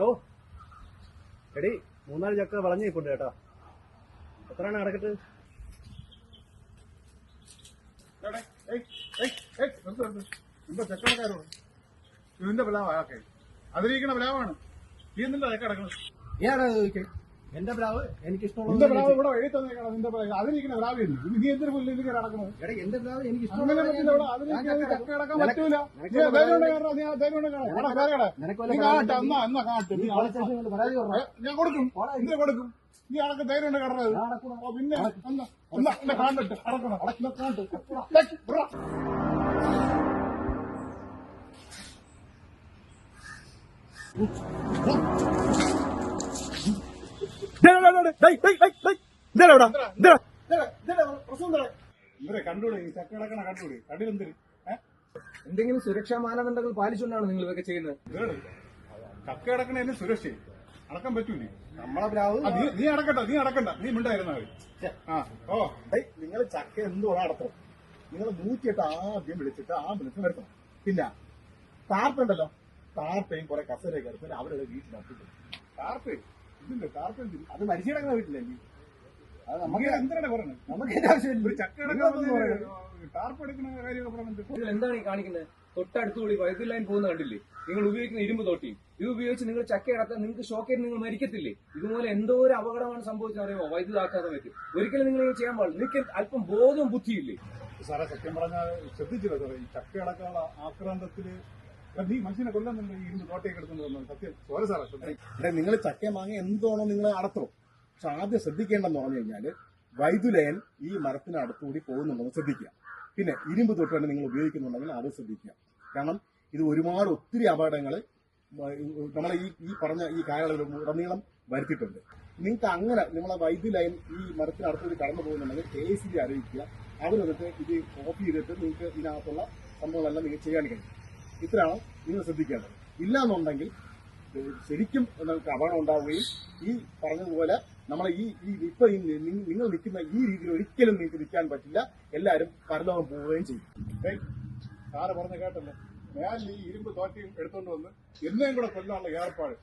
Bro എടി 3-4 ചക്ക വളഞ്ഞു നിൽപ്പുണ്ട് കേട്ടോ. എത്രയാണ് അടക്കട്ട്? ഇതിന്റെ പ്ലാവാക്കെ അതിരിക്കണ പ്ലാവാണ്. നീ എന്തിന്റെ ചക്ക അടക്കണം? ഏതാ ചോദിക്കേ? എന്റെ പ്ലാവ് എനിക്ക് നിന്റെ പ്ലാവ് ഇവിടെ എഴുതി തന്നേക്കണം. നിന്റെ അതിരിക്കണ പ്ലാവില്ല. നീ എന്തൊരു പുല്ല് ഇതിൽ അടക്കണം? എന്റെ പ്ലാവ് എനിക്ക് അങ്ങനെ പറ്റില്ല. ഇവിടെ അതിരിക്കണ ചക്ക അടക്കാൻ പറ്റൂല. ഞാൻ കൊടുക്കും. എന്തിനു കൊടുക്കും? നീ അടക്കം ധൈര്യം ഉണ്ട് കടന്നത്. പിന്നെ എന്നെ കാണിട്ട് അടക്കണം. കണ്ടൂടെ ഈ ചക്ക അടക്കണ കണ്ടൂടെ? കണ്ടിലെന്തിന്? എന്തെങ്കിലും സുരക്ഷാ മാനദണ്ഡങ്ങൾ പാലിച്ചുകൊണ്ടാണ് നിങ്ങൾ ഇതൊക്കെ ചെയ്യുന്നത്? ചക്ക അടക്കണ സുരക്ഷ അടക്കാൻ പറ്റൂലേ? നമ്മളെ പ്ലാവ് നീ അടക്കണ്ട. നീ മിണ്ടായിരുന്ന നിങ്ങൾ ചക്ക എന്തോടെ അടത്തണം. നിങ്ങൾ 108 ആദ്യം വിളിച്ചിട്ട് ആംബുലൻസ് വരുത്തണം. പിന്നെ ടാർപ്പുണ്ടല്ലോ, ടാർപ്പയും കുറെ കസരയൊക്കെ എടുത്തിട്ട് അവരുടെ വീട്ടിനകത്ത് ടാർപ്പ് ഇതിന്റെ ടാർപ്പ് അത് മരിച്ചു കിടക്കുന്ന വീട്ടിലല്ലേ? അത് നമുക്ക് എന്തിനാണ് പറയുന്നത്? നമുക്ക് എന്റെ ആവശ്യമില്ല. ഒരു ചക്ക ടാർപ്പ് എടുക്കുന്ന കാര്യമൊക്കെ പറയുന്നത് എന്താണ് ഈ കാണിക്കുന്നത്? തൊട്ടടുത്തുകൂടി വൈദ്യുതി ലൈൻ പോകുന്ന കണ്ടില്ലേ? നിങ്ങൾ ഉപയോഗിക്കുന്ന ഇരുമ്പ് തോട്ടി ഇത് ഉപയോഗിച്ച് നിങ്ങൾ ചക്ക അടക്കാൻ നിങ്ങൾക്ക് ഷോക്കേറ്റ് നിങ്ങൾ മരിക്കത്തില്ലേ? ഇതുപോലെ എന്തോ ഒരു അപകടമാണ് സംഭവിച്ചറിയുമോ? വൈദ്യുതി ആക്കാതെ പറ്റും. ഒരിക്കലും നിങ്ങൾ ചെയ്യാൻ പാടില്ല. നിങ്ങൾക്ക് അല്പം ബോധവും ബുദ്ധിയില്ലേ? സാറേ സത്യം പറഞ്ഞാൽ ശ്രദ്ധിച്ചില്ല സാറേ. ഈ ചക്ക അടക്കാനുള്ള ആക്രാന്തത്തില് നീ മനുഷ്യനെ കൊല്ലുന്നുണ്ട്. ഈ ഇരുമ്പ് തോട്ടയൊക്കെ എടുത്തുകൊണ്ട് സത്യം സോറി സാറേ. നിങ്ങൾ ചക്ക മാങ്ങ എന്താണോ നിങ്ങൾ അടത്തോ. പക്ഷെ ആദ്യം ശ്രദ്ധിക്കേണ്ടെന്ന് പറഞ്ഞു കഴിഞ്ഞാല് വൈദ്യുതി ലൈൻ ഈ മരത്തിന് അടുത്തുകൂടി പോകുന്നുണ്ടെന്ന് ശ്രദ്ധിക്കുക. പിന്നെ ഇരുമ്പ് തൊട്ടാണ് നിങ്ങൾ ഉപയോഗിക്കുന്നുണ്ടെങ്കിൽ അത് ശ്രദ്ധിക്കുക. കാരണം ഇത് ഒത്തിരി അപകടങ്ങൾ നമ്മളെ ഈ പറഞ്ഞ ഈ കാലയളവിലുടനീളം വരുത്തിയിട്ടുണ്ട്. നിങ്ങൾക്ക് അങ്ങനെ നിങ്ങളെ വൈദ്യുതി ലൈൻ ഈ മരത്തിന് അടുത്തുകൂടി കടന്നു പോകുന്നുണ്ടെങ്കിൽ KEC അറിയിക്കുക. അവരെന്നിട്ട് ഇത് ഓഫ് ചെയ്തിട്ട് നിങ്ങൾക്ക് ഇതിനകത്തുള്ള സംഭവങ്ങളെല്ലാം നിങ്ങൾ ചെയ്യാൻ കഴിയും. ഇത്രയാണ് നിങ്ങൾ ശ്രദ്ധിക്കേണ്ടത്. ഇല്ലാന്നുണ്ടെങ്കിൽ ശരിക്കും നിങ്ങൾക്ക് അപകടം ഉണ്ടാവുകയും ഈ പറഞ്ഞതുപോലെ നമ്മളെ ഇപ്പൊ നിങ്ങൾ നിൽക്കുന്ന ഈ രീതിയിൽ ഒരിക്കലും നിങ്ങൾക്ക് നിൽക്കാൻ പറ്റില്ല. എല്ലാവരും പരലോകം പോവുകയും ചെയ്യും. സാറ് പറഞ്ഞ കേട്ടല്ലോ, ഞാൻ ഈ ഇരുമ്പ് തോറ്റയും എടുത്തോണ്ട് വന്ന് എന്നെയും കൂടെ കൊല്ലാനുള്ള ഏർപ്പാട്.